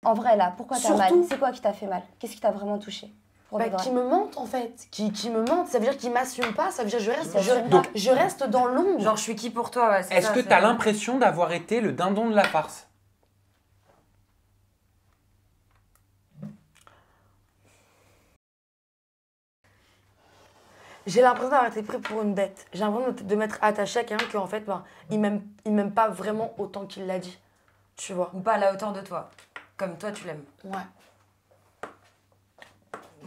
En vrai, là, pourquoi t'as mal? Surtout- C'est quoi qui t'a fait mal? Qu'est-ce qui t'a vraiment touché? Pour de vrai. Qui me mente en fait, qui me mente, ça veut dire qu'il m'assume pas, ça veut dire que Donc- je reste dans l'ombre. Genre, je suis qui pour toi, ouais, c'est Est-ce ça, que c'est tu as vrai. l'impression d'avoir été le dindon de la farce? J'ai l'impression d'avoir été pris pour une bête. J'ai l'impression de m'être attaché à quelqu'un qui en fait, ben, il m'aime pas vraiment autant qu'il l'a dit. Tu vois. Ou pas à la hauteur de toi. Comme toi, tu l'aimes. Ouais.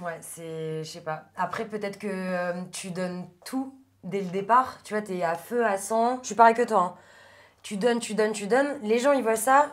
Ouais, c'est... Je sais pas. Après, peut-être que tu donnes tout dès le départ. Tu vois, t'es à feu, à sang. Je suis pareil que toi, hein. Tu donnes, tu donnes, tu donnes. Les gens, ils voient ça.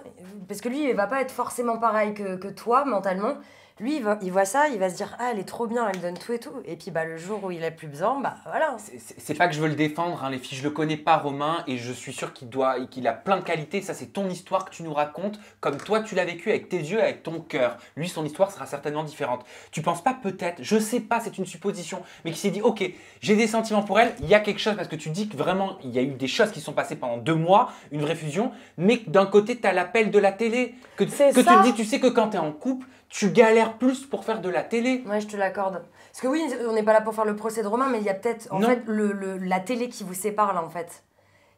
Parce que lui, il va pas être forcément pareil que toi, mentalement. Lui, il voit ça, il va se dire « Ah, elle est trop bien, elle donne tout et tout. » Et puis, bah, le jour où il a plus besoin, bah, voilà. C'est pas que je veux le défendre, hein, les filles, je le connais pas, Romain, et je suis sûr qu'il a plein de qualités. Ça, c'est ton histoire que tu nous racontes, comme toi, tu l'as vécu avec tes yeux, avec ton cœur. Lui, son histoire sera certainement différente. Tu penses pas peut-être, je sais pas, c'est une supposition, mais qui s'est dit « Ok, j'ai des sentiments pour elle, il y a quelque chose, parce que tu dis que vraiment, il y a eu des choses qui sont passées pendant 2 mois, une vraie fusion, mais que d'un côté, tu as l'appel de la télé, que tu te dis, tu sais que quand tu es en couple, tu galères plus pour faire de la télé. » Ouais, je te l'accorde. Parce que oui, on n'est pas là pour faire le procès de Romain, mais il y a peut-être, en fait, la télé qui vous sépare, là, en fait.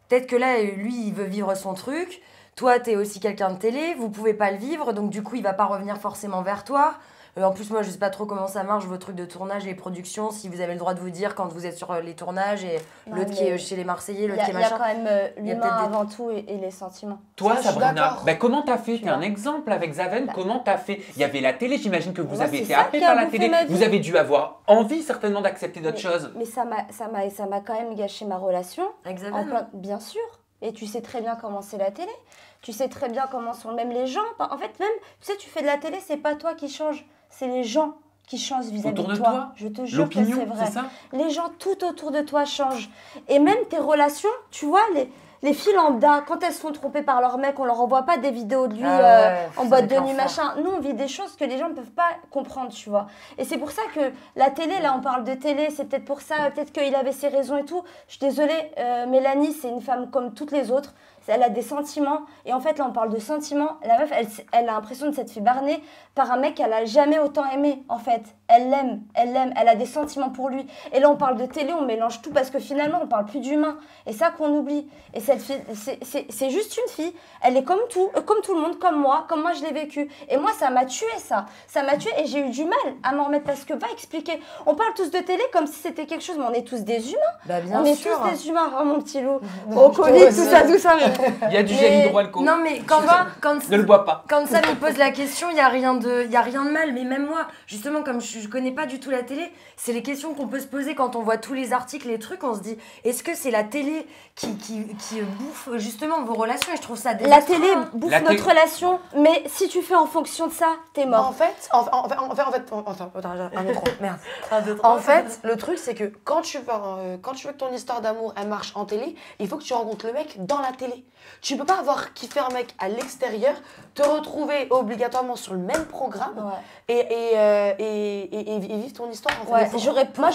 Peut-être que là, lui, il veut vivre son truc. Toi, t'es aussi quelqu'un de télé. Vous pouvez pas le vivre. Donc, du coup, il va pas revenir forcément vers toi. En plus, moi, je sais pas trop comment ça marche, vos trucs de tournage et production. Si vous avez le droit de vous dire quand vous êtes sur les tournages et l'autre qui est chez les Marseillais, l'autre qui est machin. Il y a quand même l'humain avant tout et les sentiments. Toi, Ça, je suis Sabrina, d'accord. bah, comment t'as fait? T'es un exemple avec Zaven, comment t'as fait? Il y avait la télé, j'imagine que vous Moi, avez c'est été ça happé qui a par la bouffé télé. ma vie. Vous avez dû avoir envie certainement d'accepter d'autres choses. Mais ça m'a quand même gâché ma relation. Avec En Zaven. plein- bien sûr. Et tu sais très bien comment c'est la télé. Tu sais très bien comment sont même les gens. En fait, même, tu sais, tu fais de la télé, c'est pas toi qui changes, c'est les gens qui changent vis-à-vis Autour de de toi. toi, Je te jure que c'est l'opinion, vrai. c'est ça? Les gens tout autour de toi changent. Et même tes relations, tu vois, les filles lambda, quand elles se font tromper par leur mec, on leur envoie pas des vidéos de lui Ah ouais, en ça boîte doit de être nuit, l'enfer. machin. Nous, on vit des choses que les gens ne peuvent pas comprendre, tu vois. Et c'est pour ça que la télé, là, on parle de télé, c'est peut-être pour ça, peut-être qu'il avait ses raisons et tout. Je suis désolée, Mélanie, c'est une femme comme toutes les autres. Elle a des sentiments. Et en fait, là, on parle de sentiments. La meuf, elle a l'impression de s'être fait berner par un mec qu'elle a jamais autant aimé, en fait. Elle l'aime, elle a des sentiments pour lui. Et là, on parle de télé, on mélange tout parce que finalement, on parle plus d'humain. Et ça qu'on oublie. Et cette fille, c'est juste une fille. Elle est comme tout le monde, comme moi je l'ai vécu. Et moi, ça m'a tué, ça. Ça m'a tué et j'ai eu du mal à m'en remettre parce que va expliquer. On parle tous de télé comme si c'était quelque chose, mais on est tous des humains. Bah, bien On est sûr. tous des humains, oh, mon petit loup. Au Covid, tout ça. Il y a du Mais- gel hydroalcoolique. Non, mais Ne le bois pas. Quand Sam me pose la question, il n'y a rien de mal. Mais même moi, justement, comme je connais pas du tout la télé, c'est les questions qu'on peut se poser quand on voit tous les articles, les trucs. On se dit, est-ce que c'est la télé qui bouffe justement vos relations? Et je trouve ça La désastreux, télé hein. bouffe La télé- notre relation, mais si tu fais en fonction de ça, t'es En mort. fait, un micro, merde. Un, deux, En trois. fait, le truc, c'est que quand tu veux que ton histoire d'amour, elle marche en télé, il faut que tu rencontres le mec dans la télé. Tu peux pas avoir kiffé un mec à l'extérieur, te retrouver obligatoirement sur le même programme Ouais. et vivre ton histoire. En fait. Ouais, Mais pourquoi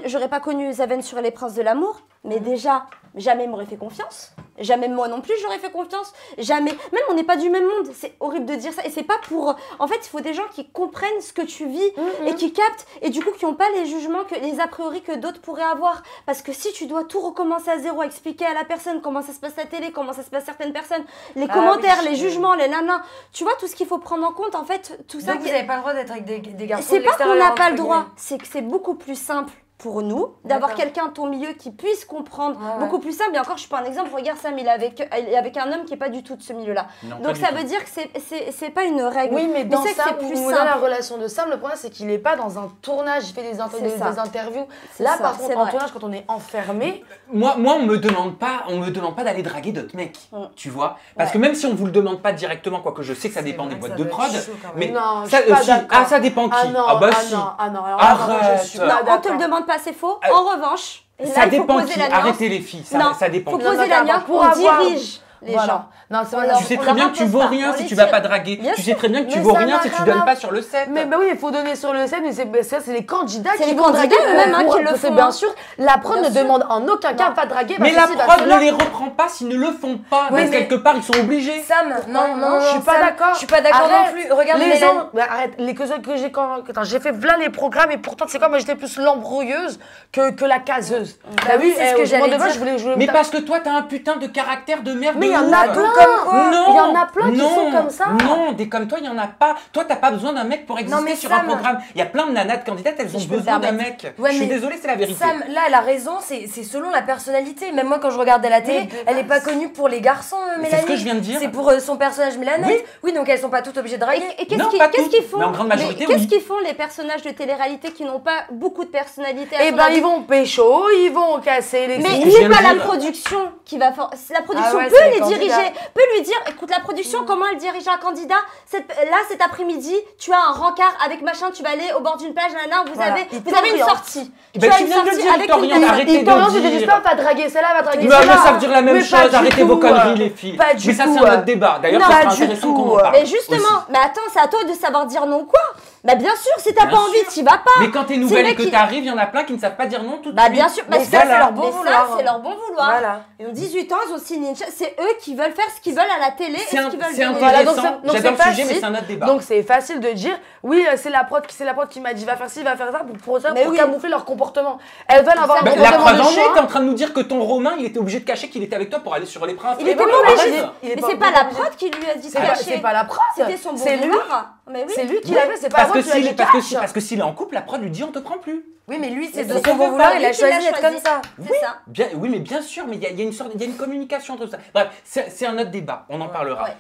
j'aurais pas connu Zaven sur Les Princes de l'amour, mais déjà, jamais il m'aurait fait confiance. Jamais moi non plus, j'aurais fait confiance. Jamais. Même on n'est pas du même monde. C'est horrible de dire ça. Et c'est pas pour. En fait, il faut des gens qui comprennent ce que tu vis et qui captent et du coup qui n'ont pas les jugements, les a priori que d'autres pourraient avoir. Parce que si tu dois tout recommencer à zéro, expliquer à la personne comment ça se passe à la télé, comment ça se passe certaines personnes, les commentaires, oui, les jugements, les nanas, tu vois tout ce qu'il faut prendre en compte. En fait, tout ça. Donc vous n'avez pas le droit d'être avec des garçons C'est de pas qu'on l'extérieur, n'a pas le entre droit, guillemets. c'est que c'est beaucoup plus simple pour nous d'avoir D'accord. quelqu'un à ton milieu qui puisse comprendre, Ouais, ouais. beaucoup plus simple. Et encore, je suis pas un exemple, regarde Sam, il est avec un homme qui est pas du tout de ce milieu-là. Non, pas Donc du ça tout. veut dire que c'est pas une règle. Oui, mais dans c'est que Sam, c'est plus ou dans la simple. relation de Sam, le problème c'est qu'il est pas dans un tournage, il fait des ça. interviews. C'est Là, ça, par c'est contre, en vrai. tournage, quand on est enfermé, Moi, on me demande pas d'aller draguer d'autres mecs, tu vois. Parce que même si on vous le demande pas directement, quoique je sais que ça C'est dépend vrai des que boîtes ça de doit prod, être chaud, quand mais même. non, je ça, suis pas si. d'accord. Ah, ça dépend qui. non, Ah bah ah si. non, ah non, alors là, par contre, Arrête. je suis pas Non, on te d'accord. le demande pas, c'est faux. Euh, En revanche, et là, Ça il faut dépend poser qui. la nuance. Arrêtez les filles, Non, ça dépend faut qui. poser la nuance. Pour On avoir- dirige. les gens. Non, c'est On vrai. leur- Tu sais on très leur bien que tu impose vaux pas, rien on si les tu vas tire. pas draguer. Bien Tu sûr. sais très bien que tu Mais vaux ça rien n'a si tu rien donnes à pas sur le set. Mais bah oui, il faut donner sur le set, mais ça, c'est les candidats C'est qui les vont draguer candidats eux-mêmes, hein, pour- qui le c'est font, bien hein. sûr, la prod Bien ne sûr. demande en aucun cas Non. va draguer. Mais va la ceci, va prod cela. ne les reprend pas s'ils ne le font pas. Ouais, Donc mais- quelque part, ils sont obligés. Sam, non, je suis pas Sam, d'accord. Je suis pas d'accord non Arrête. plus. Regarde les Mélanie. gens, mais arrête, les que j'ai quand attends, j'ai fait plein les programmes et pourtant c'est quoi, moi j'étais plus l'embrouilleuse que la caseuse. Bah oui, c'est ce que j'allais dire. Je voulais Mais parce que toi, t'as un putain de caractère de merde. Mais de il y en ouf. a Tout plein. comme quoi. Non, Il y en a plein qui non, sont comme ça. Non, des comme toi, il y en a pas. Toi, t'as pas besoin d'un mec pour exister mais sur un Sam. programme. Il y a plein de nanas de candidates, elles ont je peux me besoin d'un permettre. mec. Ouais, je suis mais désolée, c'est la vérité. Sam, là, elle a raison, c'est selon la personnalité. Même moi, quand je regardais la télé, elle est pas connue pour les garçons, Mais Mélanie. c'est ce que je viens de dire. C'est pour son personnage Mélanette. Oui, donc elles sont pas toutes obligées de draguer. Et Non, qu'est-ce pas qu'est-ce toutes, qu'ils font mais en grande majorité, qu'est-ce oui. qu'ils font les personnages de télé-réalité qui n'ont pas beaucoup de personnalité à Eh son ben avis ils vont pécho, ils vont casser les Mais ce que il je n'est viens de pas la dire. production qui va faire. La production ouais, peut c'est les les candidats. diriger, peut lui dire écoute, la production, comment elle dirige un candidat là, cet après-midi, tu as un rencard avec machin, tu vas aller au bord d'une plage, nanana, vous Voilà. avez Il une t'oriente. sortie. Ben, tu as tu une viens de le sortie dire, avec il t'oriente, une arrêtez Ils de t'orientent, ils dire. te disent pas va draguer celle-là, va draguer Mais celle-là. ça veut dire la même Mais chose, pas du arrêtez tout, vos conneries les filles. pas du Mais ça tout, c'est un autre débat. D'ailleurs, Non, ça pas sera du intéressant qu'on tout. en parle. Mais justement, mais attends, c'est à toi de savoir dire non quoi. Bah bien sûr, si t'as Bien pas envie, sûr. t'y vas pas. Mais quand t'es C'est le nouvelle et mec que qui- t'arrives, il y en a plein qui ne savent pas dire non tout de Bah suite. bien sûr, Mais parce ça, que c'est leur bon mais vouloir. ça, c'est leur bon vouloir. Voilà. Ils ont 18 ans, ils ont signé une c'est eux qui veulent faire ce qu'ils veulent à la télé et C'est ce qu'ils veulent c'est donner. Voilà, donc intéressant. c'est- donc J'adore c'est le sujet, mais facile. c'est un autre débat. Donc c'est facile de dire oui, c'est la prod qui m'a dit va faire ci, va faire ça Mais pour oui. camoufler leur comportement. Elles veulent avoir un Bah, la comportement preuve de en est, chien. t'es en train de nous dire que ton Romain, il était obligé de cacher qu'il était avec toi pour aller sur les princes. Il était bon, pas obligé. arrête, il est Mais pas c'est pas obligé. la prod qui lui a dit de C'est pas- cacher. c'est pas la prod. C'était son bon C'est lui. vouloir. Mais oui. C'est lui qui l'a fait, c'est pas moi qui lui ai dit cache. parce que s'il est en couple, la prod lui dit on te prend plus. Oui, mais lui, c'est Mais de c'est son bon pas vouloir, lui il a qui l'a choisi d'être choisi. comme ça. C'est ça. Oui, mais bien sûr, mais il y a une sorte, il y a une communication entre ça. Bref, c'est un autre débat, on en parlera. Ouais.